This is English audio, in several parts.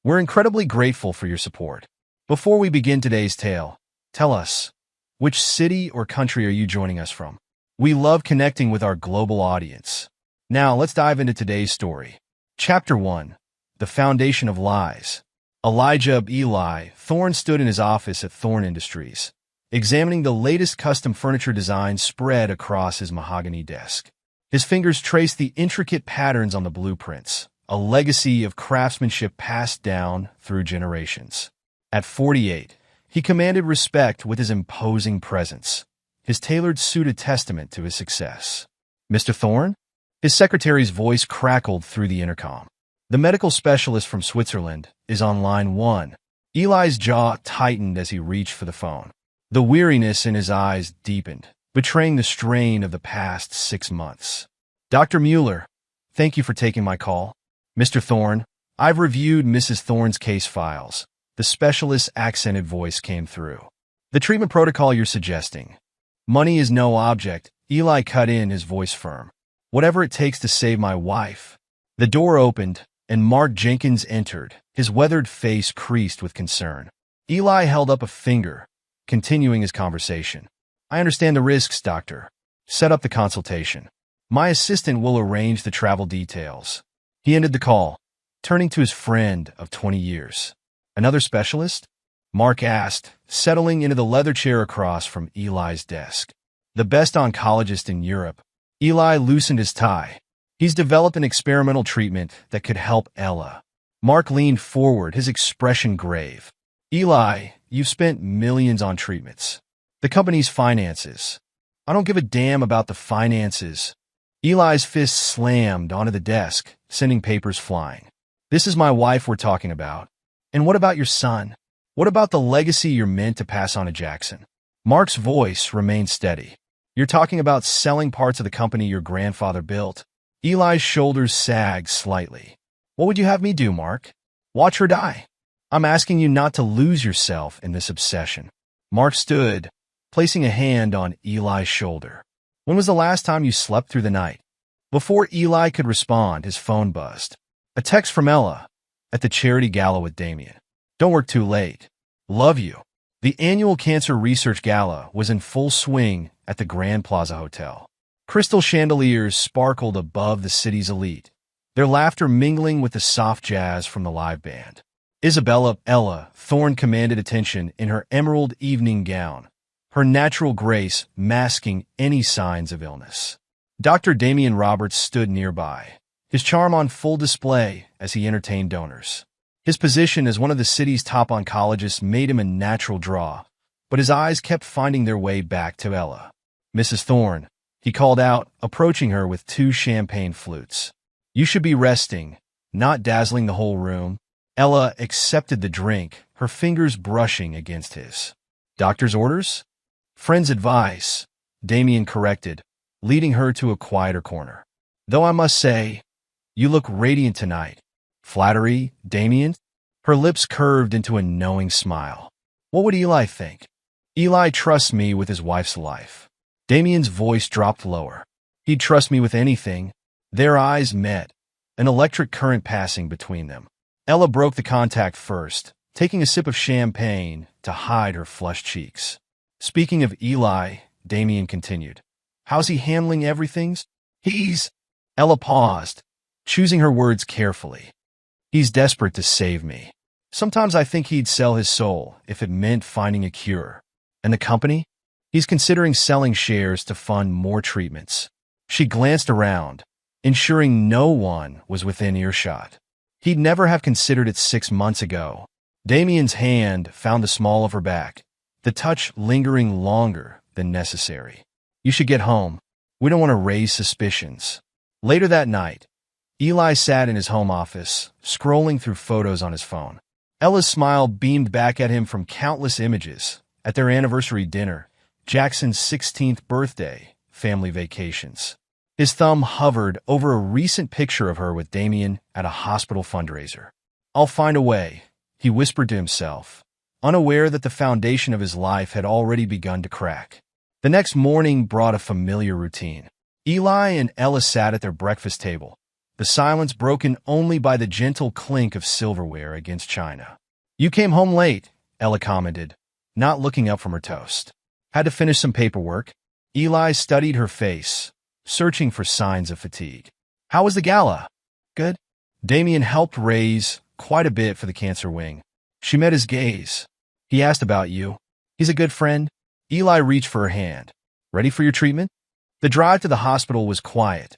We're incredibly grateful for your support. Before we begin today's tale, tell us, which city or country are you joining us from? We love connecting with our global audience. Now, let's dive into today's story. Chapter 1. The Foundation of Lies. Elijah Eli Thorne stood in his office at Thorne Industries, examining the latest custom furniture designs spread across his mahogany desk. His fingers traced the intricate patterns on the blueprints, a legacy of craftsmanship passed down through generations. At 48, he commanded respect with his imposing presence, his tailored suit a testament to his success. "Mr. Thorne?" His secretary's voice crackled through the intercom. "The medical specialist from Switzerland is on line 1. Eli's jaw tightened as he reached for the phone. The weariness in his eyes deepened, betraying the strain of the past 6 months. "Dr. Mueller, thank you for taking my call." "Mr. Thorne, I've reviewed Mrs. Thorne's case files." The specialist's accented voice came through. "The treatment protocol you're suggesting. Money is no object," Eli cut in, his voice firm. "Whatever it takes to save my wife." The door opened, and Mark Jenkins entered, his weathered face creased with concern. Eli held up a finger, continuing his conversation. "I understand the risks, doctor. Set up the consultation. My assistant will arrange the travel details." He ended the call, turning to his friend of 20 years. "Another specialist?" Mark asked, settling into the leather chair across from Eli's desk. "The best oncologist in Europe." Eli loosened his tie. "He's developed an experimental treatment that could help Ella." Mark leaned forward, his expression grave. "Eli, you've spent millions on treatments. The company's finances. I don't give a damn about the finances." Eli's fist slammed onto the desk, sending papers flying. "This is my wife we're talking about. And what about your son? What about the legacy you're meant to pass on to Jackson?" Mark's voice remained steady. "You're talking about selling parts of the company your grandfather built." Eli's shoulders sagged slightly. "What would you have me do, Mark? Watch her die?" "I'm asking you not to lose yourself in this obsession." Mark stood, placing a hand on Eli's shoulder. "When was the last time you slept through the night?" Before Eli could respond, his phone buzzed. A text from Ella, at the charity gala with Damien. "Don't work too late. Love you." The annual Cancer Research Gala was in full swing at the Grand Plaza Hotel. Crystal chandeliers sparkled above the city's elite, their laughter mingling with the soft jazz from the live band. Isabella Ella Thorne commanded attention in her emerald evening gown, her natural grace masking any signs of illness. Dr. Damian Roberts stood nearby, his charm on full display as he entertained donors. His position as one of the city's top oncologists made him a natural draw, but his eyes kept finding their way back to Ella. "Mrs. Thorne," he called out, approaching her with 2 champagne flutes. "You should be resting, not dazzling the whole room." Ella accepted the drink, her fingers brushing against his. "Doctor's orders?" "Friend's advice," Damien corrected, leading her to a quieter corner. "Though I must say, you look radiant tonight." "Flattery, Damien?" Her lips curved into a knowing smile. "What would Eli think?" "Eli trusts me with his wife's life." Damien's voice dropped lower. "He'd trust me with anything." Their eyes met, an electric current passing between them. Ella broke the contact first, taking a sip of champagne to hide her flushed cheeks. "Speaking of Eli," Damien continued, "how's he handling everything?" "He's—" Ella paused, choosing her words carefully. "He's desperate to save me. Sometimes I think he'd sell his soul if it meant finding a cure. And the company? He's considering selling shares to fund more treatments." She glanced around, ensuring no one was within earshot. He'd never have considered it 6 months ago. Damien's hand found the small of her back, the touch lingering longer than necessary. "You should get home. We don't want to raise suspicions." Later that night, Eli sat in his home office, scrolling through photos on his phone. Ella's smile beamed back at him from countless images at their anniversary dinner, Jackson's 16th birthday, family vacations. His thumb hovered over a recent picture of her with Damien at a hospital fundraiser. "I'll find a way," he whispered to himself, unaware that the foundation of his life had already begun to crack. The next morning brought a familiar routine. Eli and Ella sat at their breakfast table, the silence broken only by the gentle clink of silverware against china. "You came home late," Ella commented, not looking up from her toast. "Had to finish some paperwork." Eli studied her face, searching for signs of fatigue. "How was the gala?" "Good." Damien helped raise quite a bit for the cancer wing. She met his gaze. "He asked about you. He's a good friend." Eli reached for her hand. "Ready for your treatment?" The drive to the hospital was quiet,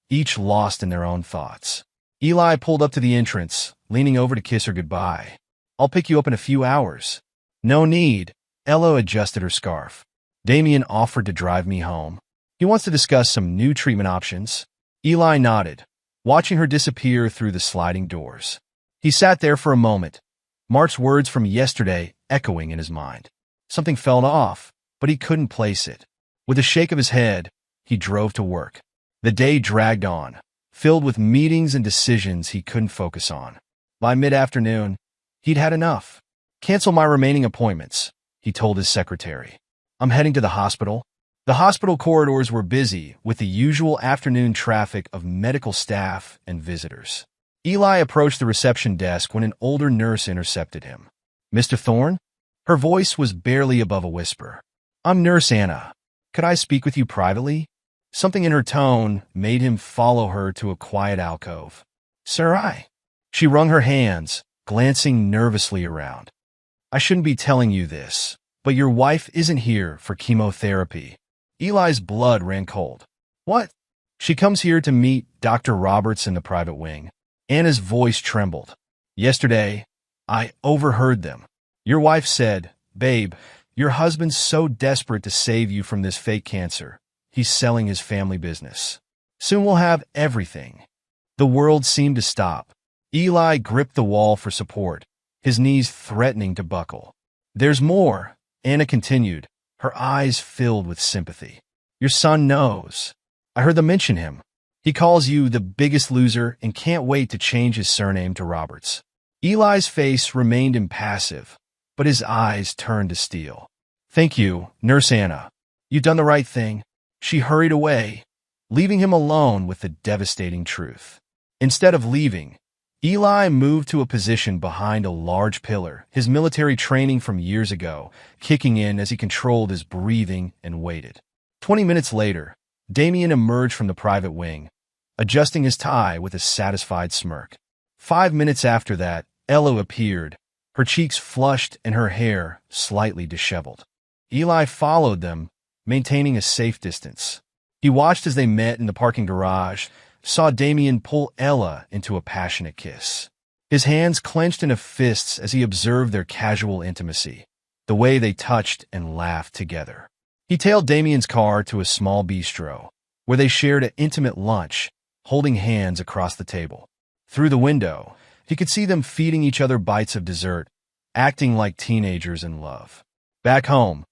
each lost in their own thoughts. Eli pulled up to the entrance, leaning over to kiss her goodbye. "I'll pick you up in a few hours." "No need." Ella adjusted her scarf. "Damien offered to drive me home. He wants to discuss some new treatment options." Eli nodded, watching her disappear through the sliding doors. He sat there for a moment, Mark's words from yesterday echoing in his mind. Something felt off, but he couldn't place it. With a shake of his head, he drove to work. The day dragged on, filled with meetings and decisions he couldn't focus on. By mid-afternoon, he'd had enough. "Cancel my remaining appointments," he told his secretary. "I'm heading to the hospital." The hospital corridors were busy with the usual afternoon traffic of medical staff and visitors. Eli approached the reception desk when an older nurse intercepted him. "Mr. Thorne?" Her voice was barely above a whisper. "I'm Nurse Anna. Could I speak with you privately?" Something in her tone made him follow her to a quiet alcove. "Sir, She wrung her hands, glancing nervously around. "I shouldn't be telling you this, but your wife isn't here for chemotherapy." Eli's blood ran cold. "What?" "She comes here to meet Dr. Roberts in the private wing." Anna's voice trembled. "Yesterday, I overheard them. Your wife said, 'Babe, your husband's so desperate to save you from this fake cancer. He's selling his family business. Soon we'll have everything.'" The world seemed to stop. Eli gripped the wall for support, his knees threatening to buckle. "There's more," Anna continued, her eyes filled with sympathy. "Your son knows. I heard them mention him. He calls you the biggest loser and can't wait to change his surname to Roberts." Eli's face remained impassive, but his eyes turned to steel. "Thank you, Nurse Anna. You've done the right thing." She hurried away, leaving him alone with the devastating truth. Instead of leaving, Eli moved to a position behind a large pillar, his military training from years ago kicking in as he controlled his breathing and waited. 20 minutes later, Damien emerged from the private wing, adjusting his tie with a satisfied smirk. 5 minutes after that, Ella appeared, her cheeks flushed and her hair slightly disheveled. Eli followed them, maintaining a safe distance. He watched as they met in the parking garage, saw Damien pull Ella into a passionate kiss. His hands clenched into fists as he observed their casual intimacy, the way they touched and laughed together. He tailed Damien's car to a small bistro, where they shared an intimate lunch, holding hands across the table. Through the window, he could see them feeding each other bites of dessert, acting like teenagers in love. Back home,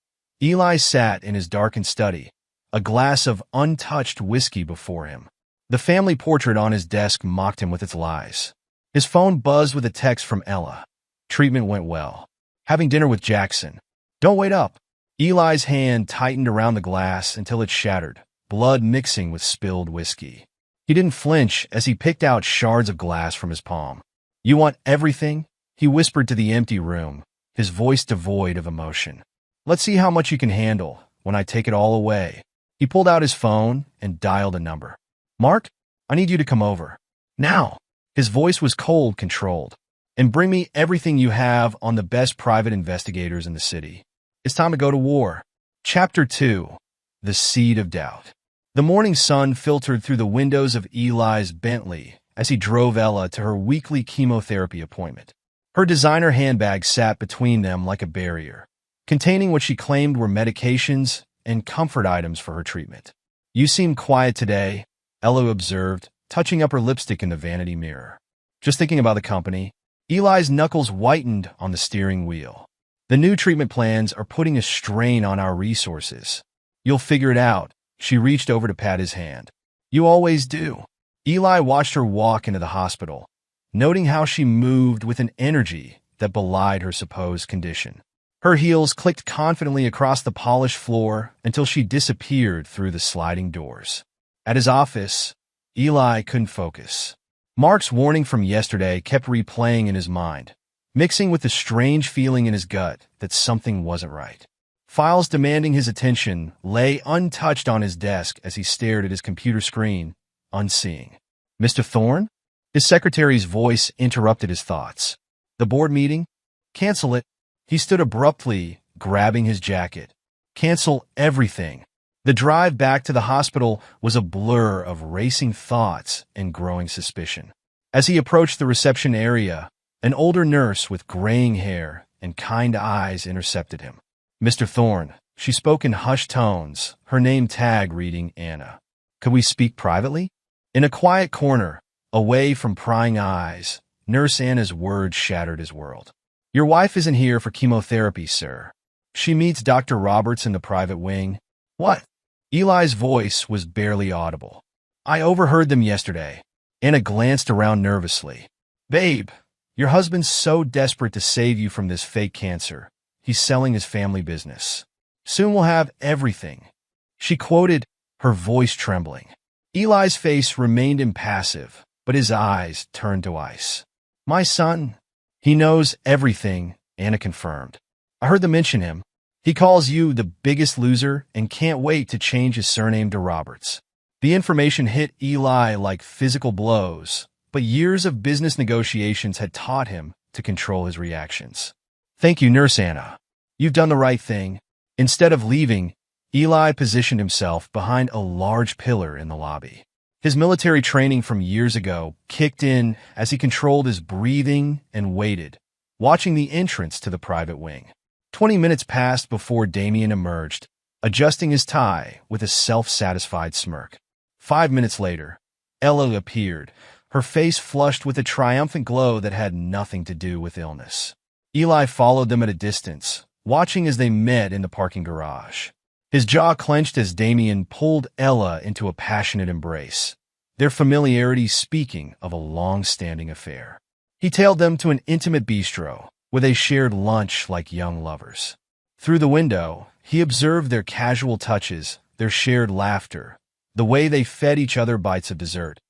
Eli sat in his darkened study, a glass of untouched whiskey before him. The family portrait on his desk mocked him with its lies. His phone buzzed with a text from Ella. Treatment went well. Having dinner with Jackson. Don't wait up. Eli's hand tightened around the glass until it shattered, blood mixing with spilled whiskey. He didn't flinch as he picked out shards of glass from his palm. "You want everything?" he whispered to the empty room, his voice devoid of emotion. "Let's see how much you can handle when I take it all away." He pulled out his phone and dialed a number. "Mark, I need you to come over. Now." His voice was cold, controlled. "And bring me everything you have on the best private investigators in the city. It's time to go to war." Chapter 2. The Seed of Doubt. The morning sun filtered through the windows of Eli's Bentley as he drove Ella to her weekly chemotherapy appointment. Her designer handbag sat between them like a barrier, containing what she claimed were medications and comfort items for her treatment. "You seem quiet today," Ella observed, touching up her lipstick in the vanity mirror. "Just thinking about the company." Eli's knuckles whitened on the steering wheel. "The new treatment plans are putting a strain on our resources." "You'll figure it out." She reached over to pat his hand. "You always do." Eli watched her walk into the hospital, noting how she moved with an energy that belied her supposed condition. Her heels clicked confidently across the polished floor until she disappeared through the sliding doors. At his office, Eli couldn't focus. Mark's warning from yesterday kept replaying in his mind, mixing with the strange feeling in his gut that something wasn't right. Files demanding his attention lay untouched on his desk as he stared at his computer screen, unseeing. "Mr. Thorne?" His secretary's voice interrupted his thoughts. "The board meeting? Cancel it." He stood abruptly, grabbing his jacket. Cancel everything. The drive back to the hospital was a blur of racing thoughts and growing suspicion. As he approached the reception area, an older nurse with graying hair and kind eyes intercepted him. "Mr. Thorne," she spoke in hushed tones, her name tag reading Anna. "Could we speak privately?" In a quiet corner, away from prying eyes, Nurse Anna's words shattered his world. "Your wife isn't here for chemotherapy, sir. She meets Dr. Roberts in the private wing." "What?" Eli's voice was barely audible. "I overheard them yesterday." Anna glanced around nervously. "Babe, your husband's so desperate to save you from this fake cancer. He's selling his family business. Soon we'll have everything." She quoted, her voice trembling. Eli's face remained impassive, but his eyes turned to ice. "My son, he knows everything," Anna confirmed. "I heard them mention him. He calls you the biggest loser and can't wait to change his surname to Roberts." The information hit Eli like physical blows, but years of business negotiations had taught him to control his reactions. "Thank you, Nurse Anna. You've done the right thing." Instead of leaving, Eli positioned himself behind a large pillar in the lobby. His military training from years ago kicked in as he controlled his breathing and waited, watching the entrance to the private wing. 20 minutes passed before Damien emerged, adjusting his tie with a self-satisfied smirk. 5 minutes later, Ella appeared, her face flushed with a triumphant glow that had nothing to do with illness. Eli followed them at a distance, watching as they met in the parking garage. His jaw clenched as Damien pulled Ella into a passionate embrace, their familiarity speaking of a long-standing affair. He tailed them to an intimate bistro, where they shared lunch like young lovers. Through the window, he observed their casual touches, their shared laughter, the way they fed each other bites of dessert,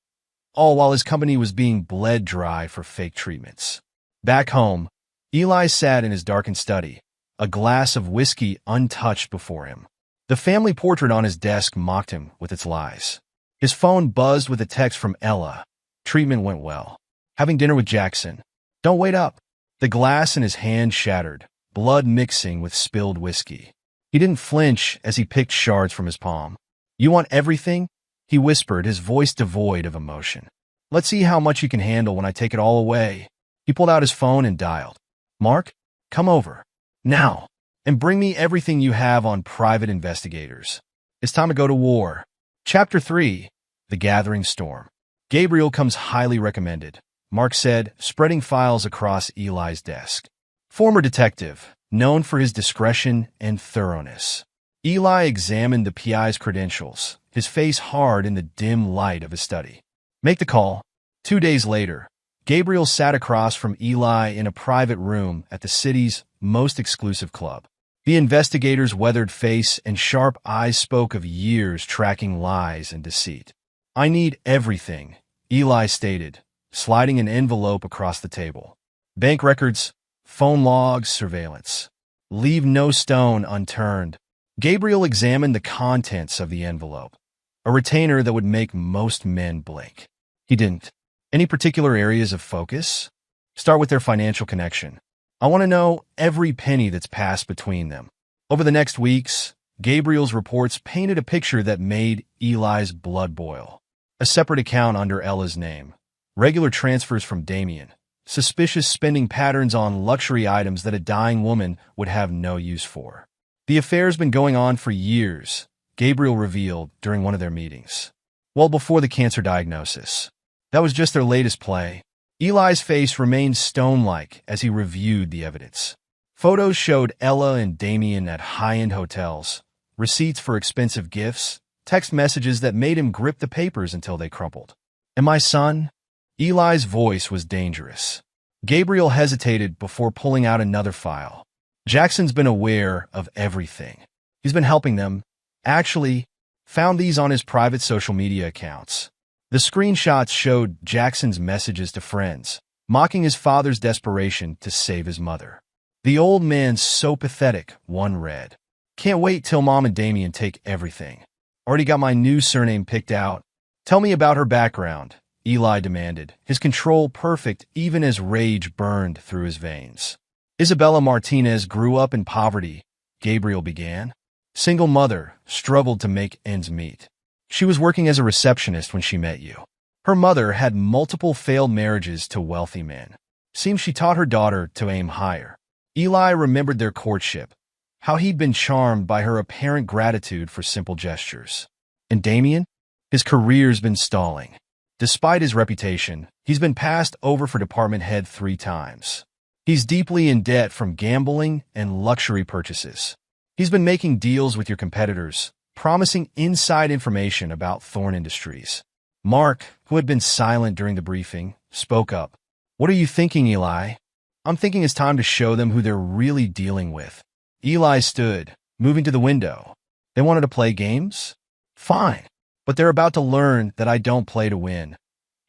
all while his company was being bled dry for fake treatments. Back home, Eli sat in his darkened study, a glass of whiskey untouched before him. The family portrait on his desk mocked him with its lies. His phone buzzed with a text from Ella. Treatment went well. Having dinner with Jackson. Don't wait up. The glass in his hand shattered, blood mixing with spilled whiskey. He didn't flinch as he picked shards from his palm. "You want everything?" he whispered, his voice devoid of emotion. "Let's see how much you can handle when I take it all away." He pulled out his phone and dialed. "Mark, come over. Now. And bring me everything you have on private investigators. It's time to go to war." Chapter 3. The Gathering Storm. "Gabriel comes highly recommended," Mark said, spreading files across Eli's desk. Former detective, known for his discretion and thoroughness. Eli examined the PI's credentials, his face hard in the dim light of his study. "Make the call." 2 days later, Gabriel sat across from Eli in a private room at the city's most exclusive club. The investigator's weathered face and sharp eyes spoke of years tracking lies and deceit. "I need everything," Eli stated, sliding an envelope across the table. "Bank records, phone logs, surveillance. Leave no stone unturned." Gabriel examined the contents of the envelope, a retainer that would make most men blink. He didn't. "Any particular areas of focus?" "Start with their financial connection. I want to know every penny that's passed between them." Over the next weeks, Gabriel's reports painted a picture that made Eli's blood boil. A separate account under Ella's name, regular transfers from Damien, suspicious spending patterns on luxury items that a dying woman would have no use for. The affair's been going on for years, Gabriel revealed during one of their meetings. Well before the cancer diagnosis. That was just their latest play. Eli's face remained stone-like as he reviewed the evidence. Photos showed Ella and Damien at high-end hotels, receipts for expensive gifts, text messages that made him grip the papers until they crumpled. "And my son?" Eli's voice was dangerous. Gabriel hesitated before pulling out another file. "Jackson's been aware of everything. He's been helping them. Actually, found these on his private social media accounts. The screenshots showed Jackson's messages to friends, mocking his father's desperation to save his mother. "The old man's so pathetic," one read. "Can't wait till Mom and Damien take everything. Already got my new surname picked out. Tell me about her background," Eli demanded, his control perfect even as rage burned through his veins. "Isabella Martinez grew up in poverty," Gabriel began. "Single mother, struggled to make ends meet. She was working as a receptionist when she met you. Her mother had multiple failed marriages to wealthy men. Seems she taught her daughter to aim higher." Eli remembered their courtship, how he'd been charmed by her apparent gratitude for simple gestures. And Damien? His career's been stalling. Despite his reputation, he's been passed over for department head 3 times. He's deeply in debt from gambling and luxury purchases. He's been making deals with your competitors, promising inside information about Thorne Industries. Mark, who had been silent during the briefing, spoke up. "What are you thinking, Eli?" "I'm thinking it's time to show them who they're really dealing with." Eli stood, moving to the window. "They wanted to play games? Fine. But they're about to learn that I don't play to win.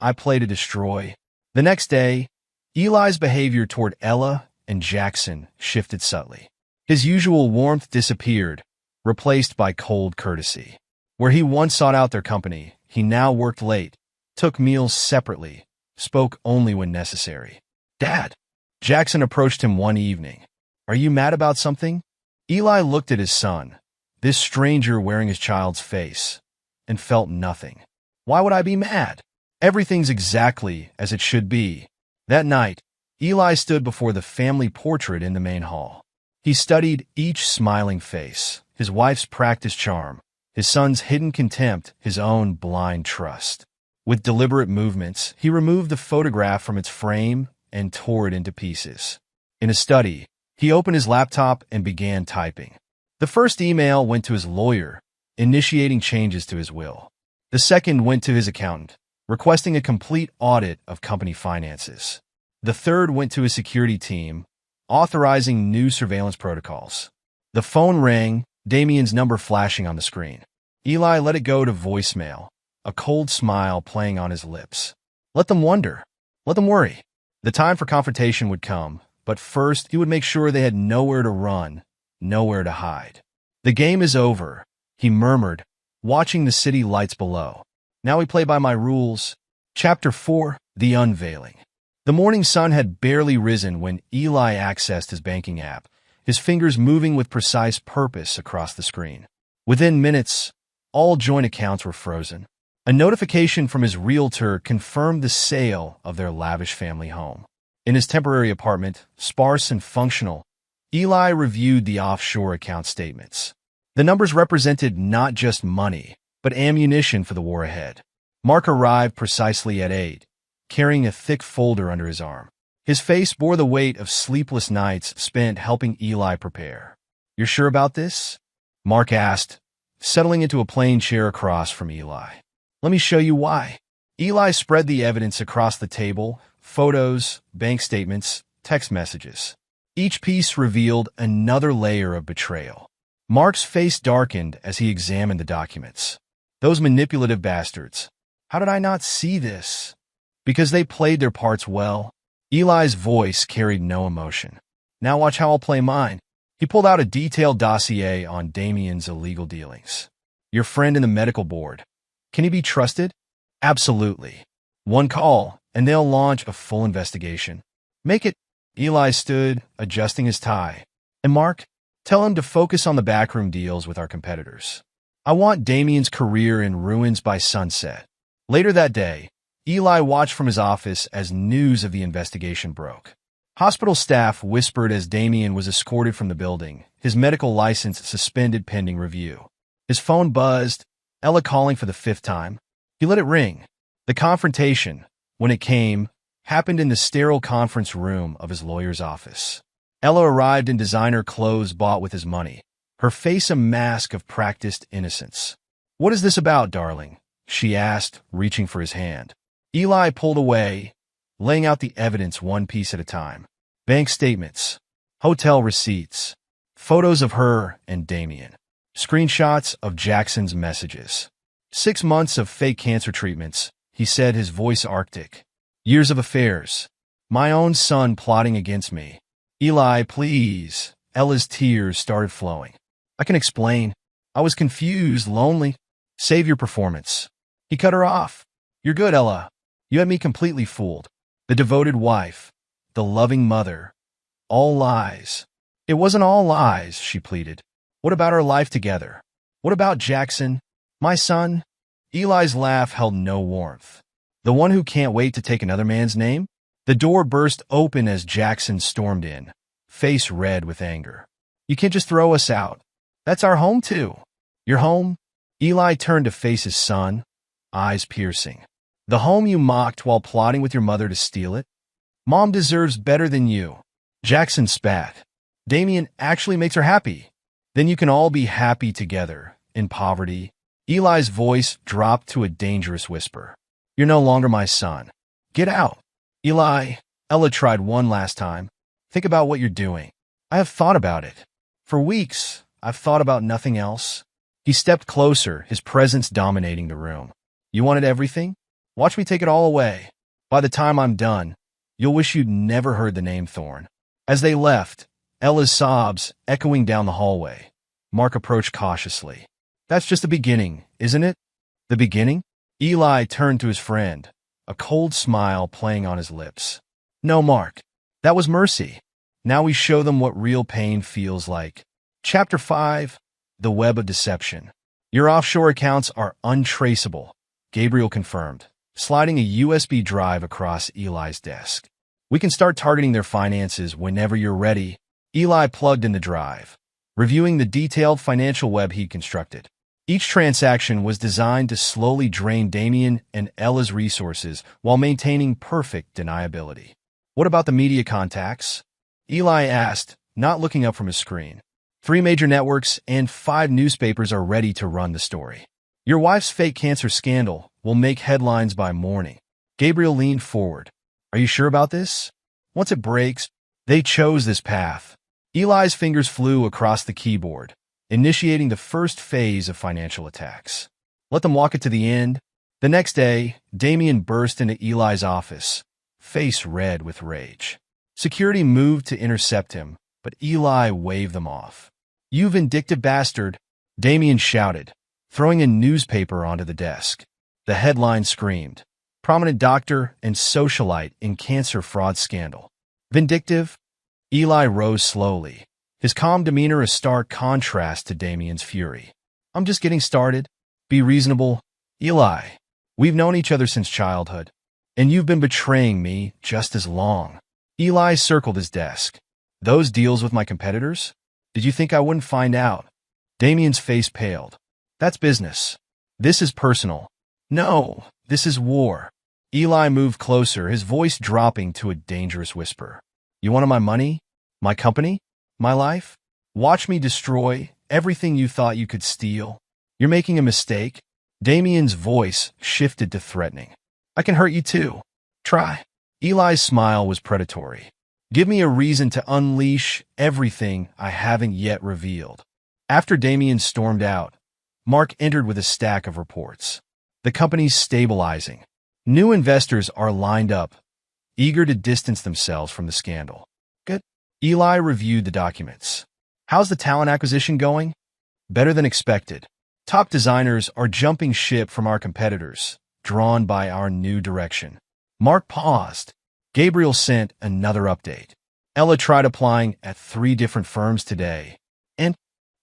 I play to destroy." The next day, Eli's behavior toward Ella and Jackson shifted subtly. His usual warmth disappeared, replaced by cold courtesy. Where he once sought out their company, he now worked late, took meals separately, spoke only when necessary. "Dad," Jackson approached him one evening. "Are you mad about something?" Eli looked at his son, this stranger wearing his child's face, and felt nothing. "Why would I be mad? Everything's exactly as it should be." That night, Eli stood before the family portrait in the main hall. He studied each smiling face, his wife's practiced charm, his son's hidden contempt, his own blind trust. With deliberate movements, he removed the photograph from its frame and tore it into pieces. In a study, he opened his laptop and began typing. The first email went to his lawyer, initiating changes to his will. The second went to his accountant, requesting a complete audit of company finances. The third went to his security team, authorizing new surveillance protocols. The phone rang, Damien's number flashing on the screen. Eli let it go to voicemail, a cold smile playing on his lips. Let them wonder. Let them worry. The time for confrontation would come, but first he would make sure they had nowhere to run, nowhere to hide. "The game is over," he murmured, watching the city lights below. "Now we play by my rules." Chapter 4: The Unveiling. The morning sun had barely risen when Eli accessed his banking app, his fingers moving with precise purpose across the screen. Within minutes, all joint accounts were frozen. A notification from his realtor confirmed the sale of their lavish family home. In his temporary apartment, sparse and functional, Eli reviewed the offshore account statements. The numbers represented not just money, but ammunition for the war ahead. Mark arrived precisely at 8, carrying a thick folder under his arm. His face bore the weight of sleepless nights spent helping Eli prepare. "You're sure about this?" Mark asked, settling into a plain chair across from Eli. "Let me show you why." Eli spread the evidence across the table, photos, bank statements, text messages. Each piece revealed another layer of betrayal. Mark's face darkened as he examined the documents. Those manipulative bastards. How did I not see this? Because they played their parts well. Eli's voice carried no emotion. "Now watch how I'll play mine." He pulled out a detailed dossier on Damien's illegal dealings. "Your friend in the medical board. Can he be trusted?" "Absolutely. One call, and they'll launch a full investigation." "Make it." Eli stood, adjusting his tie. "And Mark, tell him to focus on the backroom deals with our competitors. I want Damien's career in ruins by sunset." Later that day, Eli watched from his office as news of the investigation broke. Hospital staff whispered as Damien was escorted from the building, his medical license suspended pending review. His phone buzzed, Ella calling for the 5th time. He let it ring. The confrontation, when it came, happened in the sterile conference room of his lawyer's office. Ella arrived in designer clothes bought with his money, her face a mask of practiced innocence. "What is this about, darling?" she asked, reaching for his hand. Eli pulled away, laying out the evidence one piece at a time. Bank statements, hotel receipts, photos of her and Damien, screenshots of Jackson's messages. 6 months of fake cancer treatments, he said, his voice arctic. Years of affairs. My own son plotting against me. Eli, please. Ella's tears started flowing. I can explain. I was confused, lonely. Save your performance. He cut her off. You're good, Ella. You had me completely fooled. The devoted wife. The loving mother. All lies. It wasn't all lies, she pleaded. What about our life together? What about Jackson? My son? Eli's laugh held no warmth. The one who can't wait to take another man's name? The door burst open as Jackson stormed in, face red with anger. You can't just throw us out. That's our home, too. Your home? Eli turned to face his son, eyes piercing. The home you mocked while plotting with your mother to steal it? Mom deserves better than you. Jackson spat. Damien actually makes her happy. Then you can all be happy together, in poverty. Eli's voice dropped to a dangerous whisper. You're no longer my son. Get out. Eli, Ella tried one last time. Think about what you're doing. I have thought about it. For weeks, I've thought about nothing else. He stepped closer, his presence dominating the room. You wanted everything? Watch me take it all away. By the time I'm done, you'll wish you'd never heard the name Thorne. As they left, Ella's sobs echoing down the hallway. Mark approached cautiously. That's just the beginning, isn't it? The beginning? Eli turned to his friend, a cold smile playing on his lips. No, Mark. That was mercy. Now we show them what real pain feels like. Chapter 5. The Web of Deception. Your offshore accounts are untraceable, Gabriel confirmed, sliding a USB drive across Eli's desk. We can start targeting their finances whenever you're ready. Eli plugged in the drive, reviewing the detailed financial web he'd constructed. Each transaction was designed to slowly drain Damien and Ella's resources while maintaining perfect deniability. What about the media contacts? Eli asked, not looking up from his screen. 3 major networks and 5 newspapers are ready to run the story. Your wife's fake cancer scandal will make headlines by morning. Gabriel leaned forward. Are you sure about this? Once it breaks, they chose this path. Eli's fingers flew across the keyboard, initiating the first phase of financial attacks. Let them walk it to the end. The next day, Damien burst into Eli's office, face red with rage. Security moved to intercept him, but Eli waved them off. You vindictive bastard, Damien shouted, throwing a newspaper onto the desk. The headline screamed, prominent doctor and socialite in cancer fraud scandal. Vindictive? Eli rose slowly, his calm demeanor a stark contrast to Damien's fury. I'm just getting started. Be reasonable. Eli, we've known each other since childhood, and you've been betraying me just as long. Eli circled his desk. Those deals with my competitors? Did you think I wouldn't find out? Damien's face paled. That's business. This is personal. No, this is war. Eli moved closer, his voice dropping to a dangerous whisper. You wanted my money? My company? My life? Watch me destroy everything you thought you could steal. You're making a mistake. Damien's voice shifted to threatening. I can hurt you too. Try. Eli's smile was predatory. Give me a reason to unleash everything I haven't yet revealed. After Damien stormed out, Mark entered with a stack of reports. The company's stabilizing. New investors are lined up, eager to distance themselves from the scandal. Good. Eli reviewed the documents. How's the talent acquisition going? Better than expected. Top designers are jumping ship from our competitors, drawn by our new direction. Mark paused. Gabriel sent another update. Ella tried applying at 3 different firms today, and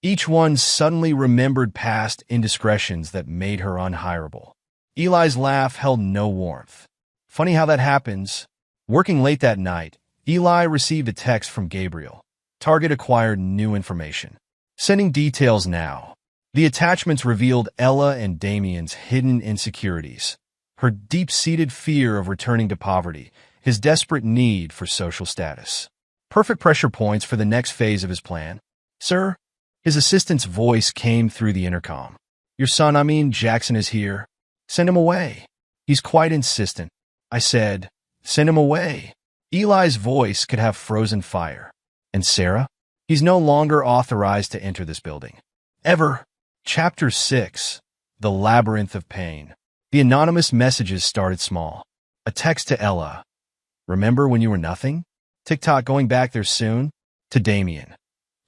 each one suddenly remembered past indiscretions that made her unhireable. Eli's laugh held no warmth. Funny how that happens. Working late that night, Eli received a text from Gabriel. Target acquired new information. Sending details now. The attachments revealed Ella and Damien's hidden insecurities, her deep-seated fear of returning to poverty, his desperate need for social status. Perfect pressure points for the next phase of his plan. Sir? His assistant's voice came through the intercom. Your son, Jackson is here. Send him away. He's quite insistent. I said, send him away. Eli's voice could have frozen fire. And Sarah? He's no longer authorized to enter this building. Ever. Chapter 6. The Labyrinth of Pain. The anonymous messages started small. A text to Ella. Remember when you were nothing? TikTok going back there soon? To Damien.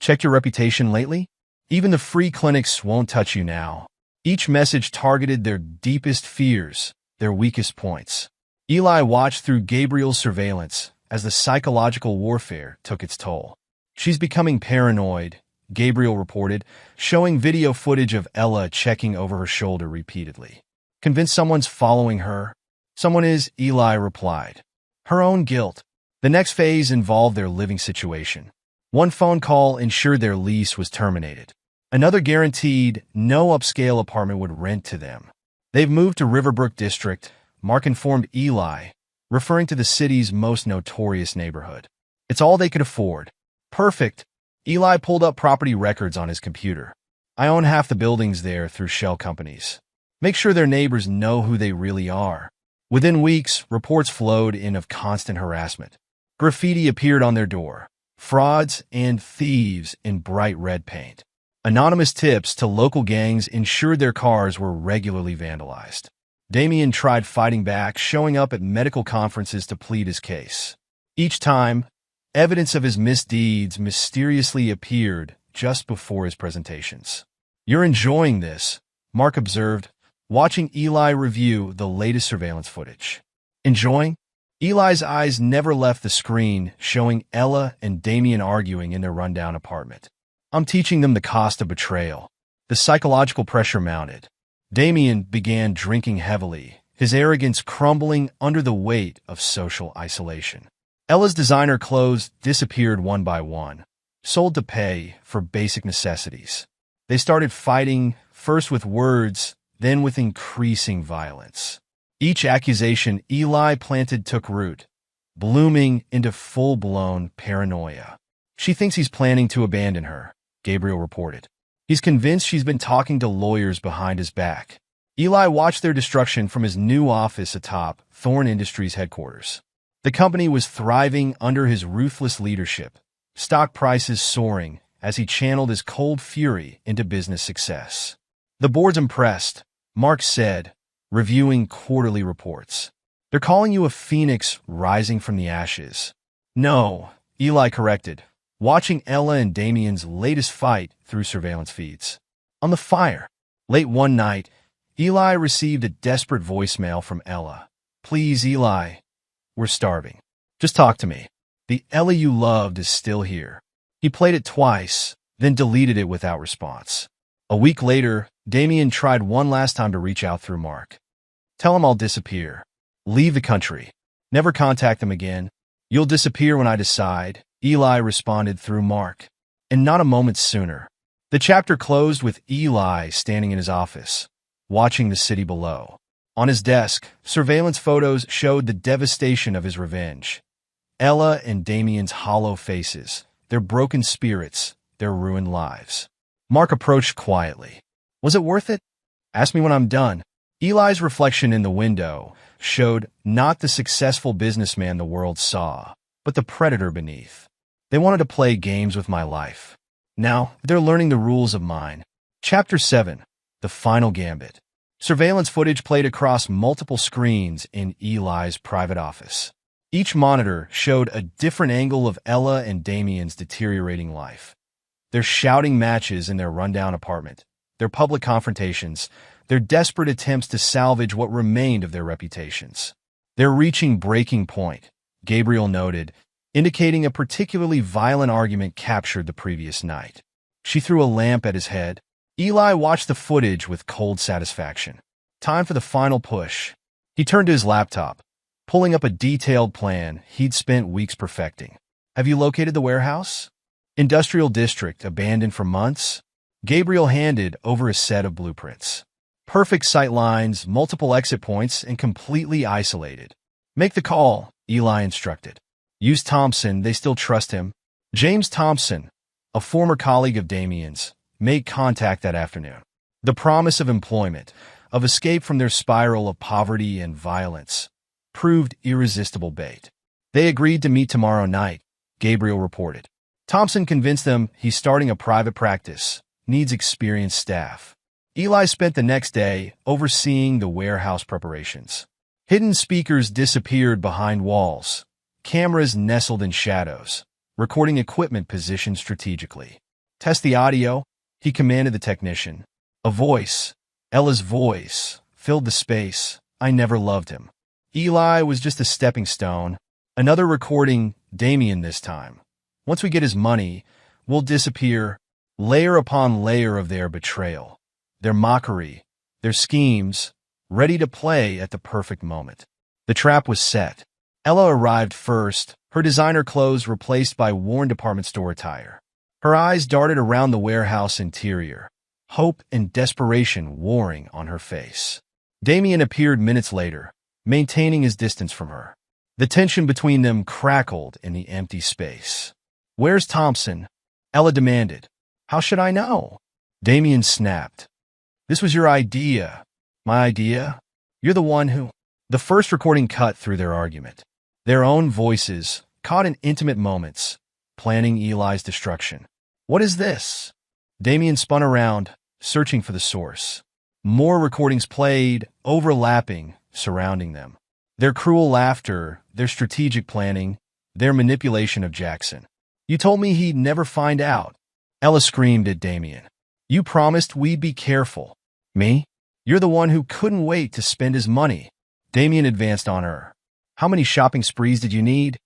Checked your reputation lately? Even the free clinics won't touch you now. Each message targeted their deepest fears, their weakest points. Eli watched through Gabriel's surveillance as the psychological warfare took its toll. She's becoming paranoid, Gabriel reported, showing video footage of Ella checking over her shoulder repeatedly. Convinced someone's following her? Someone is, Eli replied. Her own guilt. The next phase involved their living situation. One phone call ensured their lease was terminated. Another guaranteed no upscale apartment would rent to them. They've moved to Riverbrook District, Mark informed Eli, referring to the city's most notorious neighborhood. It's all they could afford. Perfect. Eli pulled up property records on his computer. I own half the buildings there through shell companies. Make sure their neighbors know who they really are. Within weeks, reports flowed in of constant harassment. Graffiti appeared on their door. Frauds and thieves in bright red paint. Anonymous tips to local gangs ensured their cars were regularly vandalized. Damien tried fighting back, showing up at medical conferences to plead his case. Each time, evidence of his misdeeds mysteriously appeared just before his presentations. You're enjoying this, Mark observed, watching Eli review the latest surveillance footage. Enjoying? Eli's eyes never left the screen, showing Ella and Damien arguing in their rundown apartment. I'm teaching them the cost of betrayal. The psychological pressure mounted. Damien began drinking heavily, his arrogance crumbling under the weight of social isolation. Ella's designer clothes disappeared one by one, sold to pay for basic necessities. They started fighting, first with words, then with increasing violence. Each accusation Eli planted took root, blooming into full-blown paranoia. She thinks he's planning to abandon her, Gabriel reported. He's convinced she's been talking to lawyers behind his back. Eli watched their destruction from his new office atop Thorn Industries headquarters. The company was thriving under his ruthless leadership, stock prices soaring as he channeled his cold fury into business success. The board's impressed, Mark said, reviewing quarterly reports. They're calling you a phoenix rising from the ashes. No, Eli corrected, watching Ella and Damien's latest fight through surveillance feeds. On the fire. Late one night, Eli received a desperate voicemail from Ella. Please, Eli. We're starving. Just talk to me. The Ella you loved is still here. He played it twice, then deleted it without response. A week later, Damien tried one last time to reach out through Mark. Tell him I'll disappear. Leave the country. Never contact him again. You'll disappear when I decide, Eli responded through Mark. And not a moment sooner. The chapter closed with Eli standing in his office, watching the city below. On his desk, surveillance photos showed the devastation of his revenge. Ella and Damien's hollow faces, their broken spirits, their ruined lives. Mark approached quietly. Was it worth it? Ask me when I'm done. Eli's reflection in the window showed not the successful businessman the world saw, but the predator beneath. They wanted to play games with my life. Now, they're learning the rules of mine. Chapter 7. The Final Gambit. Surveillance footage played across multiple screens in Eli's private office. Each monitor showed a different angle of Ella and Damien's deteriorating life. Their shouting matches in their rundown apartment, their public confrontations, their desperate attempts to salvage what remained of their reputations. They're reaching breaking point, Gabriel noted, indicating a particularly violent argument captured the previous night. She threw a lamp at his head. Eli watched the footage with cold satisfaction. Time for the final push. He turned to his laptop, pulling up a detailed plan he'd spent weeks perfecting. Have you located the warehouse? Industrial district, abandoned for months? Gabriel handed over a set of blueprints. Perfect sight lines, multiple exit points, and completely isolated. Make the call, Eli instructed. Use Thompson, they still trust him. James Thompson, a former colleague of Damien's, made contact that afternoon. The promise of employment, of escape from their spiral of poverty and violence, proved irresistible bait. They agreed to meet tomorrow night, Gabriel reported. Thompson convinced them he's starting a private practice, needs experienced staff. Eli spent the next day overseeing the warehouse preparations. Hidden speakers disappeared behind walls, cameras nestled in shadows, recording equipment positioned strategically. "Test the audio," he commanded the technician. A voice, Ella's voice, filled the space. "I never loved him." Eli was just a stepping stone. Another recording, Damien this time. "Once we get his money, we'll disappear." Layer upon layer of their betrayal, their mockery, their schemes, ready to play at the perfect moment. The trap was set. Ella arrived first, her designer clothes replaced by worn department store attire. Her eyes darted around the warehouse interior, hope and desperation warring on her face. Damien appeared minutes later, maintaining his distance from her. The tension between them crackled in the empty space. "Where's Thompson?" Ella demanded. "How should I know?" Damien snapped. "This was your idea." "My idea? You're the one who—" The first recording cut through their argument. Their own voices, caught in intimate moments, planning Eli's destruction. "What is this?" Damien spun around, searching for the source. More recordings played, overlapping, surrounding them. Their cruel laughter, their strategic planning, their manipulation of Jackson. "You told me he'd never find out." Ella screamed at Damien. "You promised we'd be careful." "Me? You're the one who couldn't wait to spend his money." Damien advanced on her. "How many shopping sprees did you need?"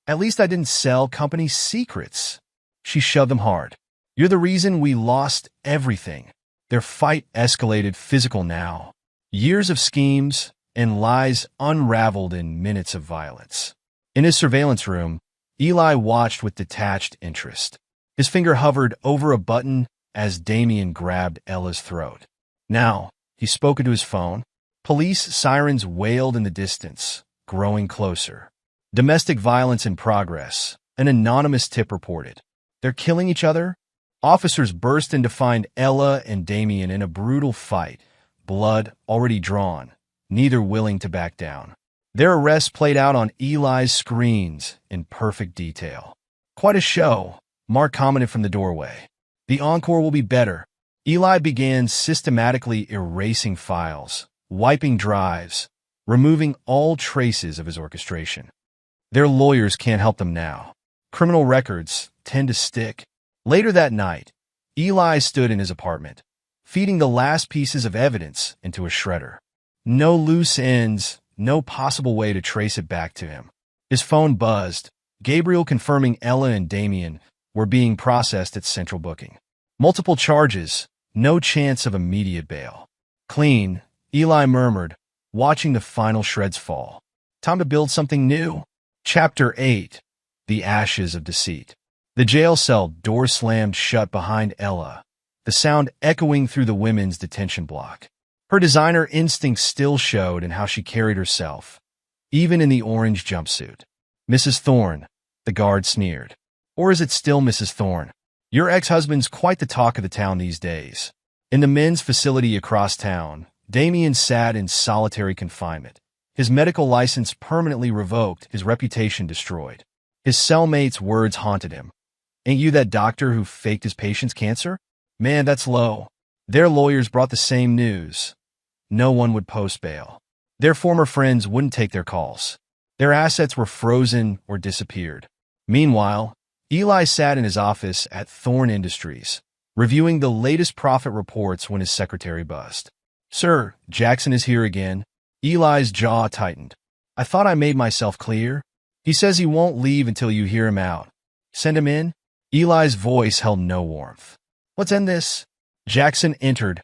"At least I didn't sell company secrets." She shoved him hard. "You're the reason we lost everything." Their fight escalated physical now. Years of schemes and lies unraveled in minutes of violence. In his surveillance room, Eli watched with detached interest. His finger hovered over a button as Damien grabbed Ella's throat. Now, he spoke into his phone. Police sirens wailed in the distance, growing closer. "Domestic violence in progress," an anonymous tip reported. "They're killing each other?" Officers burst in to find Ella and Damien in a brutal fight, blood already drawn, neither willing to back down. Their arrest played out on Eli's screens in perfect detail. "Quite a show," Mark commented from the doorway. "The encore will be better." Eli began systematically erasing files, wiping drives, removing all traces of his orchestration. Their lawyers can't help them now. Criminal records tend to stick. Later that night, Eli stood in his apartment, feeding the last pieces of evidence into a shredder. No loose ends, no possible way to trace it back to him. His phone buzzed, Gabriel confirming Ella and Damien were being processed at central booking. Multiple charges, no chance of immediate bail. "Clean," Eli murmured, watching the final shreds fall. "Time to build something new." Chapter 8. The Ashes of Deceit. The jail cell door slammed shut behind Ella, the sound echoing through the women's detention block. Her designer instincts still showed in how she carried herself, even in the orange jumpsuit. "Mrs. Thorne," the guard sneered. "Or is it still Mrs. Thorne? Your ex-husband's quite the talk of the town these days." In the men's facility across town, Damien sat in solitary confinement, his medical license permanently revoked, his reputation destroyed. His cellmate's words haunted him. "Ain't you that doctor who faked his patient's cancer? Man, that's low." Their lawyers brought the same news. No one would post bail. Their former friends wouldn't take their calls. Their assets were frozen or disappeared. Meanwhile, Eli sat in his office at Thorne Industries, reviewing the latest profit reports when his secretary buzzed. "Sir, Jackson is here again." Eli's jaw tightened. "I thought I made myself clear." "He says he won't leave until you hear him out." "Send him in?" Eli's voice held no warmth. "Let's end this." Jackson entered,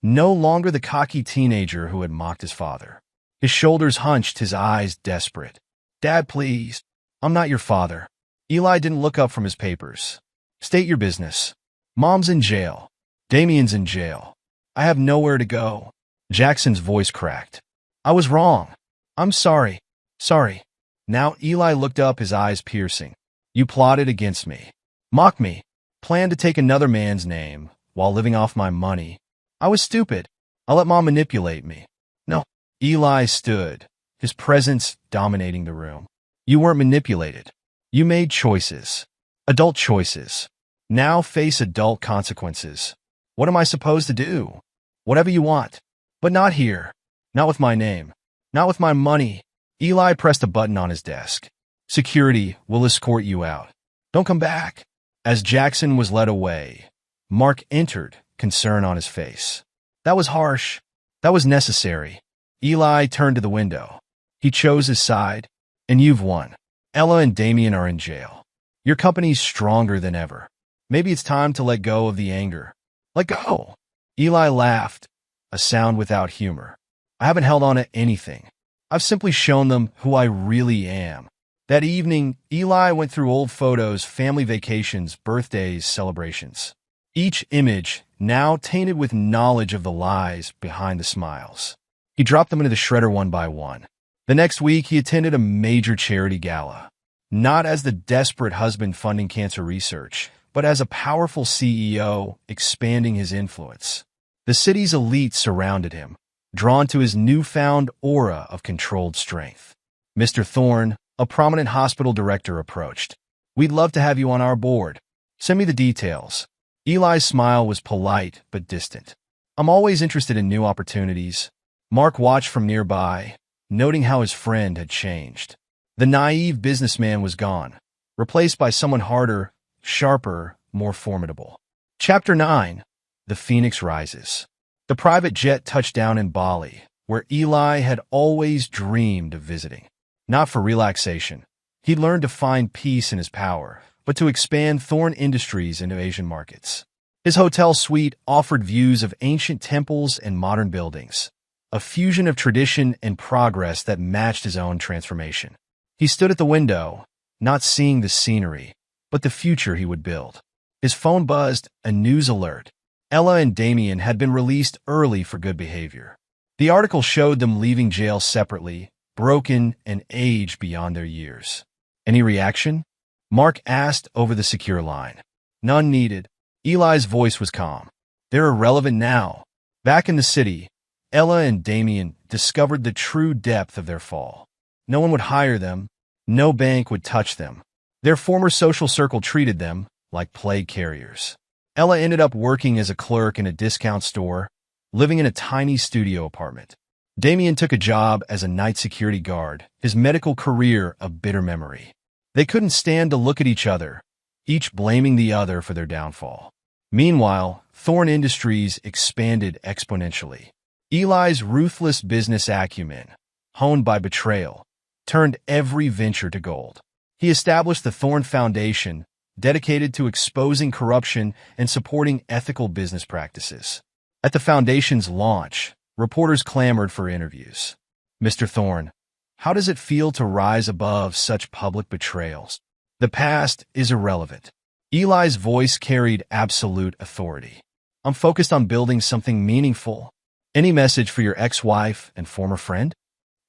no longer the cocky teenager who had mocked his father. His shoulders hunched, his eyes desperate. "Dad, please. I'm not your father." Eli didn't look up from his papers. "State your business." "Mom's in jail. Damien's in jail. I have nowhere to go." Jackson's voice cracked. "I was wrong. I'm sorry. Sorry." Now Eli looked up, his eyes piercing. "You plotted against me. Mocked me. Planned to take another man's name while living off my money. I was stupid. I let Mom manipulate me." "No." Eli stood, his presence dominating the room. "You weren't manipulated. You made choices. Adult choices. Now face adult consequences." "What am I supposed to do?" Whatever you want. But not here. Not with my name. Not with my money. Eli pressed a button on his desk. Security will escort you out. Don't come back. As Jackson was led away, Mark entered, concern on his face. That was harsh. That was necessary. Eli turned to the window. He chose his side, and you've won. Ella and Damien are in jail. Your company's stronger than ever. Maybe it's time to let go of the anger. Let go. Eli laughed, a sound without humor. I haven't held on to anything. I've simply shown them who I really am. That evening, Eli went through old photos, family vacations, birthdays, celebrations. Each image now tainted with knowledge of the lies behind the smiles. He dropped them into the shredder one by one. The next week, he attended a major charity gala. Not as the desperate husband funding cancer research, but as a powerful CEO expanding his influence. The city's elite surrounded him, drawn to his newfound aura of controlled strength. Mr. Thorne, a prominent hospital director, approached. We'd love to have you on our board. Send me the details. Eli's smile was polite but distant. I'm always interested in new opportunities. Mark watched from nearby, noting how his friend had changed. The naive businessman was gone, replaced by someone harder, sharper, more formidable. Chapter 9. The Phoenix Rises. The private jet touched down in Bali, where Eli had always dreamed of visiting. Not for relaxation. He'd learned to find peace in his power, but to expand Thorne Industries into Asian markets. His hotel suite offered views of ancient temples and modern buildings, a fusion of tradition and progress that matched his own transformation. He stood at the window, not seeing the scenery, but the future he would build. His phone buzzed, a news alert. Ella and Damien had been released early for good behavior. The article showed them leaving jail separately, broken and aged beyond their years. Any reaction? Mark asked over the secure line. None needed. Eli's voice was calm. They're irrelevant now. Back in the city, Ella and Damien discovered the true depth of their fall. No one would hire them. No bank would touch them. Their former social circle treated them like plague carriers. Ella ended up working as a clerk in a discount store, living in a tiny studio apartment. Damien took a job as a night security guard, his medical career a bitter memory. They couldn't stand to look at each other, each blaming the other for their downfall. Meanwhile, Thorne Industries expanded exponentially. Eli's ruthless business acumen, honed by betrayal, turned every venture to gold. He established the Thorne Foundation, dedicated to exposing corruption and supporting ethical business practices. At the foundation's launch, reporters clamored for interviews. Mr. Thorne, how does it feel to rise above such public betrayals? The past is irrelevant. Eli's voice carried absolute authority. I'm focused on building something meaningful. Any message for your ex-wife and former friend?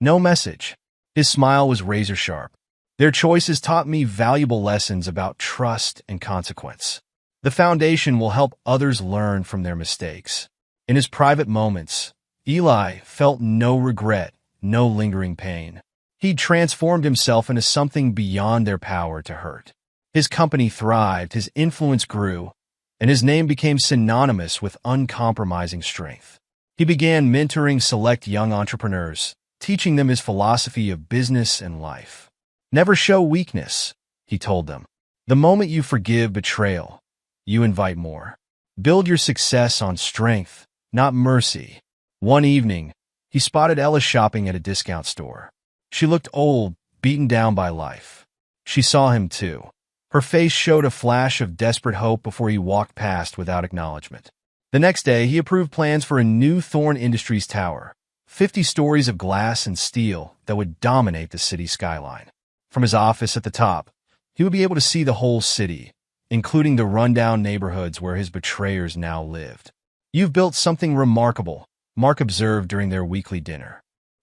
No message. His smile was razor-sharp. Their choices taught me valuable lessons about trust and consequence. The foundation will help others learn from their mistakes. In his private moments, Eli felt no regret, no lingering pain. He'd transformed himself into something beyond their power to hurt. His company thrived, his influence grew, and his name became synonymous with uncompromising strength. He began mentoring select young entrepreneurs, teaching them his philosophy of business and life. Never show weakness, he told them. The moment you forgive betrayal, you invite more. Build your success on strength, not mercy. One evening, he spotted Ella shopping at a discount store. She looked old, beaten down by life. She saw him too. Her face showed a flash of desperate hope before he walked past without acknowledgement. The next day, he approved plans for a new Thorne Industries tower, 50 stories of glass and steel that would dominate the city skyline. From his office at the top, he would be able to see the whole city, including the rundown neighborhoods where his betrayers now lived. You've built something remarkable, Mark observed during their weekly dinner.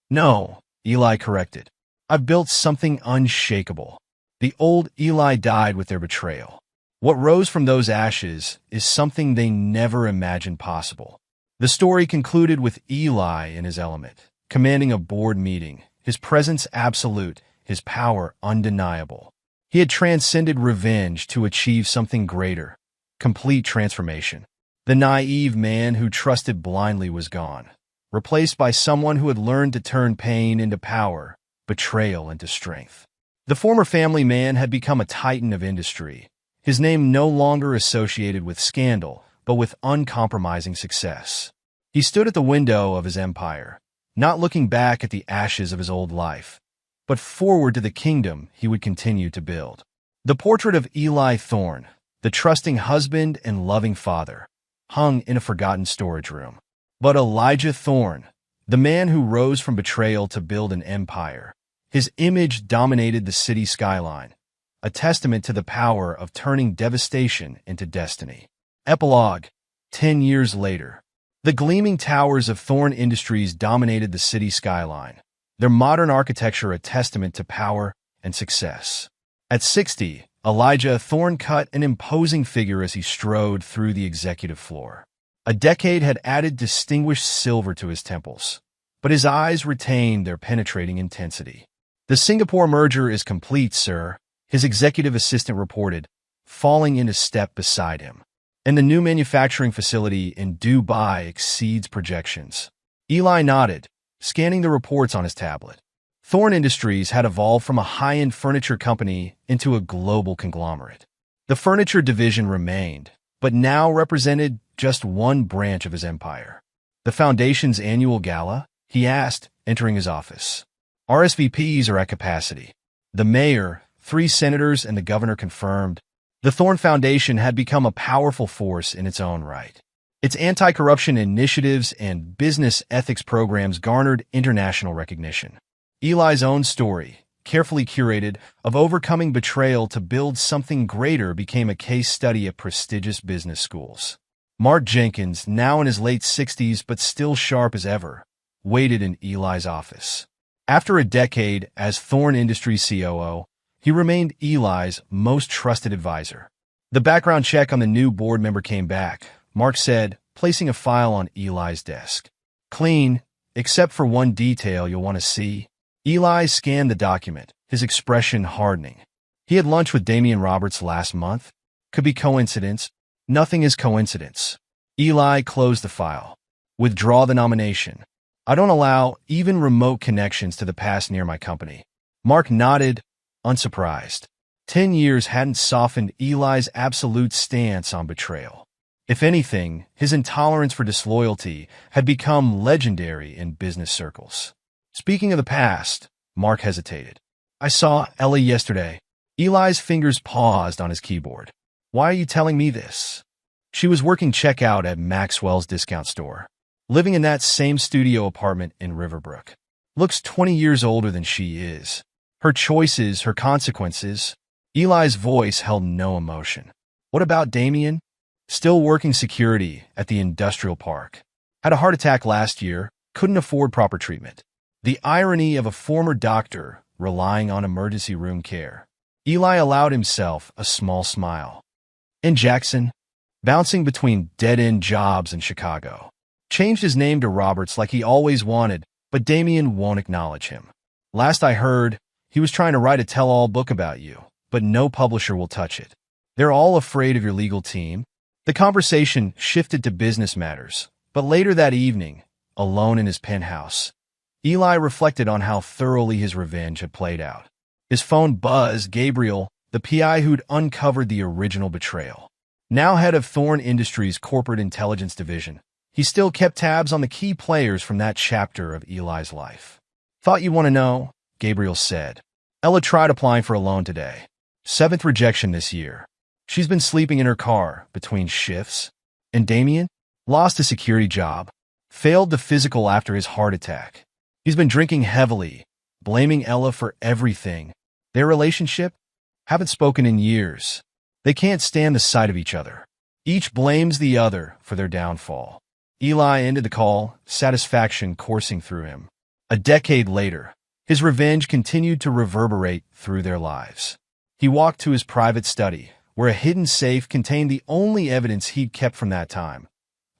No, Eli corrected. I've built something unshakable. The old Eli died with their betrayal. What rose from those ashes is something they never imagined possible. The story concluded with Eli in his element, commanding a board meeting, his presence absolute, his power undeniable. He had transcended revenge to achieve something greater, complete transformation. The naive man who trusted blindly was gone, replaced by someone who had learned to turn pain into power, betrayal into strength. The former family man had become a titan of industry, his name no longer associated with scandal, but with uncompromising success. He stood at the window of his empire, not looking back at the ashes of his old life, but forward to the kingdom he would continue to build. The portrait of Eli Thorne, the trusting husband and loving father, hung in a forgotten storage room. But Elijah Thorne, the man who rose from betrayal to build an empire, his image dominated the city skyline, a testament to the power of turning devastation into destiny. Epilogue. 10 years later. The gleaming towers of Thorne Industries dominated the city skyline, their modern architecture a testament to power and success. At 60, Elijah Thorne cut an imposing figure as he strode through the executive floor. A decade had added distinguished silver to his temples, but his eyes retained their penetrating intensity. "The Singapore merger is complete, sir," his executive assistant reported, falling into step beside him. "And the new manufacturing facility in Dubai exceeds projections." Eli nodded, scanning the reports on his tablet. Thorne Industries had evolved from a high-end furniture company into a global conglomerate. The furniture division remained, but now represented just one branch of his empire. "The Foundation's annual gala?" he asked, entering his office. "RSVPs are at capacity." The mayor, 3 senators, and the governor confirmed. The Thorne Foundation had become a powerful force in its own right. Its anti-corruption initiatives and business ethics programs garnered international recognition. Eli's own story, carefully curated, of overcoming betrayal to build something greater became a case study at prestigious business schools. Mark Jenkins, now in his late 60s but still sharp as ever, waited in Eli's office. After a decade as Thorne Industries COO, he remained Eli's most trusted advisor. The background check on the new board member came back, Mark said, placing a file on Eli's desk. "Clean, except for one detail you'll want to see." Eli scanned the document, his expression hardening. He had lunch with Damian Roberts last month. Could be coincidence. Nothing is coincidence. Eli closed the file. "Withdraw the nomination. I don't allow even remote connections to the past near my company." Mark nodded, unsurprised. 10 years hadn't softened Eli's absolute stance on betrayal. If anything, his intolerance for disloyalty had become legendary in business circles. "Speaking of the past," Mark hesitated. "I saw Ellie yesterday." Eli's fingers paused on his keyboard. "Why are you telling me this?" "She was working checkout at Maxwell's discount store. Living in that same studio apartment in Riverbrook. Looks 20 years older than she is. Her choices, her consequences." Eli's voice held no emotion. "What about Damien?" "Still working security at the industrial park. Had a heart attack last year, couldn't afford proper treatment." The irony of a former doctor relying on emergency room care. Eli allowed himself a small smile. "And Jackson?" "Bouncing between dead-end jobs in Chicago. Changed his name to Roberts like he always wanted, but Damien won't acknowledge him. Last I heard, he was trying to write a tell-all book about you, but no publisher will touch it. They're all afraid of your legal team." The conversation shifted to business matters, but later that evening, alone in his penthouse, Eli reflected on how thoroughly his revenge had played out. His phone buzzed. Gabriel, the PI who'd uncovered the original betrayal. Now head of Thorne Industries' corporate intelligence division, he still kept tabs on the key players from that chapter of Eli's life. "Thought you want to know," Gabriel said. "Ella tried applying for a loan today. 7th rejection this year. She's been sleeping in her car between shifts. And Damien? Lost a security job. Failed the physical after his heart attack. He's been drinking heavily, blaming Ella for everything. Their relationship? Haven't spoken in years. They can't stand the sight of each other. Each blames the other for their downfall." Eli ended the call, satisfaction coursing through him. A decade later, his revenge continued to reverberate through their lives. He walked to his private study, where a hidden safe contained the only evidence he'd kept from that time.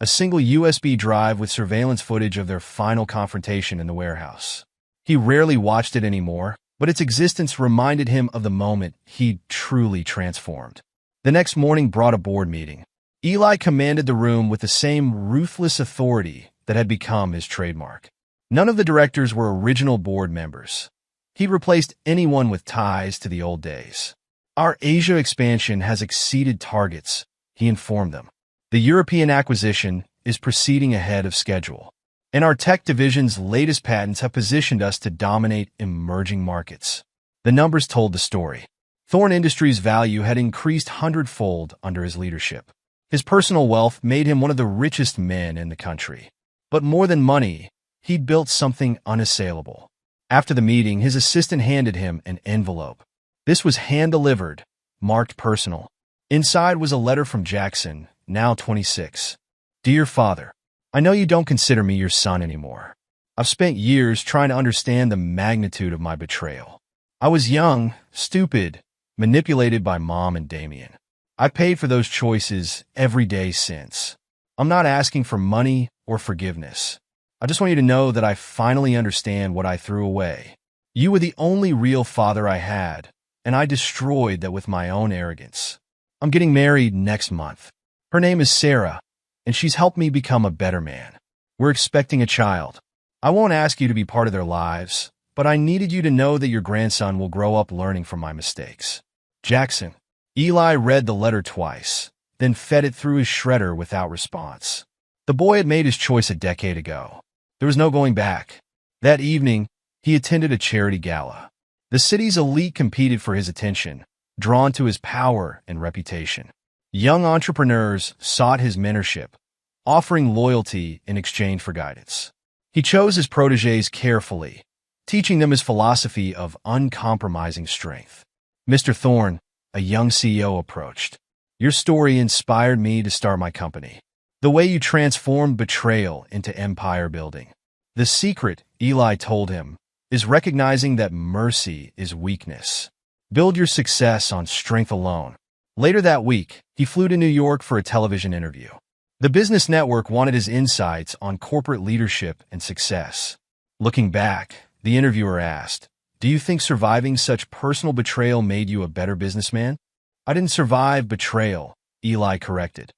A single USB drive with surveillance footage of their final confrontation in the warehouse. He rarely watched it anymore, but its existence reminded him of the moment he'd truly transformed. The next morning brought a board meeting. Eli commanded the room with the same ruthless authority that had become his trademark. None of the directors were original board members. He replaced anyone with ties to the old days. Our Asia expansion has exceeded targets, he informed them. The European acquisition is proceeding ahead of schedule, and our tech division's latest patents have positioned us to dominate emerging markets. The numbers told the story. Thorne Industries' value had increased hundredfold under his leadership. His personal wealth made him one of the richest men in the country. But more than money, he'd built something unassailable. After the meeting, his assistant handed him an envelope. This was hand-delivered, marked personal. Inside was a letter from Jackson, now 26. Dear Father, I know you don't consider me your son anymore. I've spent years trying to understand the magnitude of my betrayal. I was young, stupid, manipulated by Mom and Damien. I paid for those choices every day since. I'm not asking for money or forgiveness. I just want you to know that I finally understand what I threw away. You were the only real father I had, and I destroyed that with my own arrogance. I'm getting married next month. Her name is Sarah, and she's helped me become a better man. We're expecting a child. I won't ask you to be part of their lives, but I needed you to know that your grandson will grow up learning from my mistakes. Jackson. Eli read the letter twice, then fed it through his shredder without response. The boy had made his choice a decade ago. There was no going back. That evening, he attended a charity gala. The city's elite competed for his attention, drawn to his power and reputation. Young entrepreneurs sought his mentorship, offering loyalty in exchange for guidance. He chose his protégés carefully, teaching them his philosophy of uncompromising strength. Mr. Thorne, a young CEO, approached. Your story inspired me to start my company. The way you transformed betrayal into empire building. The secret, Eli told him, is recognizing that mercy is weakness. Build your success on strength alone. Later that week, he flew to New York for a television interview. The business network wanted his insights on corporate leadership and success. Looking back, the interviewer asked, "Do you think surviving such personal betrayal made you a better businessman?" "I didn't survive betrayal," Eli corrected.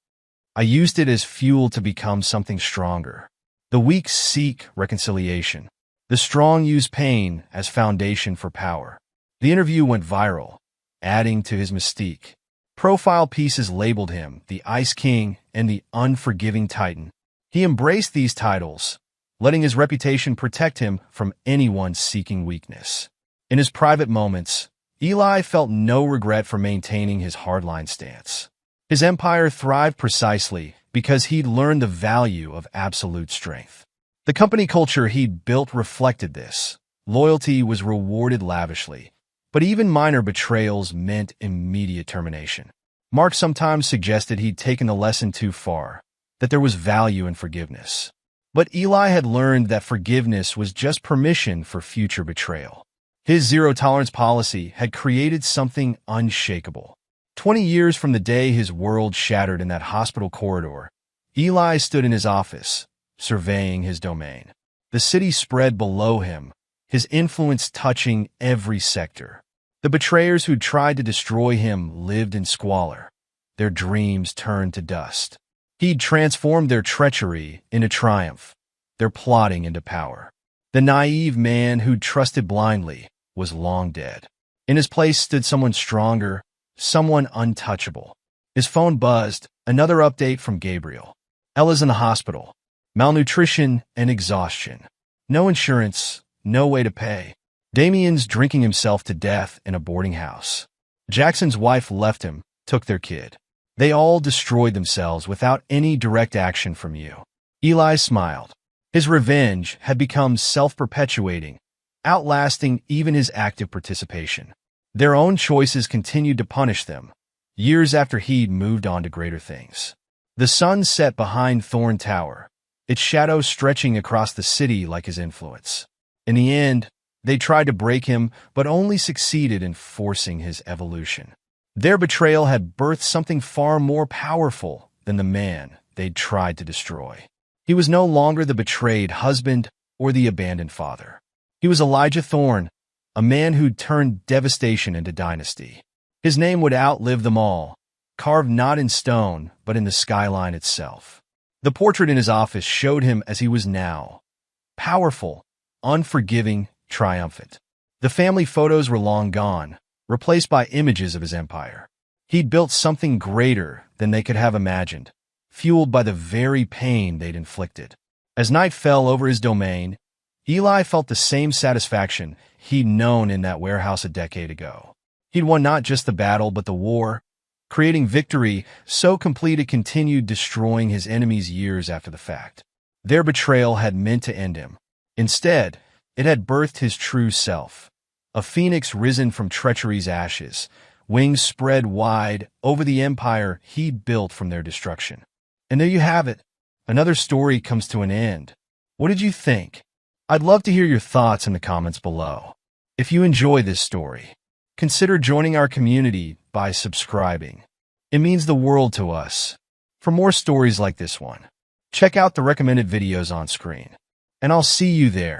"I used it as fuel to become something stronger." The weak seek reconciliation. The strong use pain as foundation for power. The interview went viral, adding to his mystique. Profile pieces labeled him the Ice King and the Unforgiving Titan. He embraced these titles, letting his reputation protect him from anyone seeking weakness. In his private moments, Eli felt no regret for maintaining his hardline stance. His empire thrived precisely because he'd learned the value of absolute strength. The company culture he'd built reflected this. Loyalty was rewarded lavishly, but even minor betrayals meant immediate termination. Mark sometimes suggested he'd taken the lesson too far, that there was value in forgiveness. But Eli had learned that forgiveness was just permission for future betrayal. His zero-tolerance policy had created something unshakable. 20 years from the day his world shattered in that hospital corridor, Eli stood in his office, surveying his domain. The city spread below him, his influence touching every sector. The betrayers who tried to destroy him lived in squalor. Their dreams turned to dust. He'd transformed their treachery into triumph, their plotting into power. The naive man who'd trusted blindly was long dead. In his place stood someone stronger, someone untouchable. His phone buzzed, another update from Gabriel. Ella's in the hospital. Malnutrition and exhaustion. No insurance, no way to pay. Damien's drinking himself to death in a boarding house. Jackson's wife left him, took their kid. They all destroyed themselves without any direct action from you. Eli smiled. His revenge had become self-perpetuating, outlasting even his active participation. Their own choices continued to punish them, years after he'd moved on to greater things. The sun set behind Thorne Tower, its shadow stretching across the city like his influence. In the end, they tried to break him, but only succeeded in forcing his evolution. Their betrayal had birthed something far more powerful than the man they'd tried to destroy. He was no longer the betrayed husband or the abandoned father. He was Elijah Thorne, a man who'd turned devastation into dynasty. His name would outlive them all, carved not in stone, but in the skyline itself. The portrait in his office showed him as he was now, powerful, unforgiving, triumphant. The family photos were long gone, replaced by images of his empire. He'd built something greater than they could have imagined, fueled by the very pain they'd inflicted. As night fell over his domain, Eli felt the same satisfaction he'd known in that warehouse a decade ago. He'd won not just the battle, but the war, creating victory so complete it continued destroying his enemies years after the fact. Their betrayal had meant to end him. Instead, it had birthed his true self, a phoenix risen from treachery's ashes, wings spread wide over the empire he'd built from their destruction. And there you have it. Another story comes to an end. What did you think? I'd love to hear your thoughts in the comments below. If you enjoy this story, consider joining our community by subscribing. It means the world to us. For more stories like this one, check out the recommended videos on screen. And I'll see you there.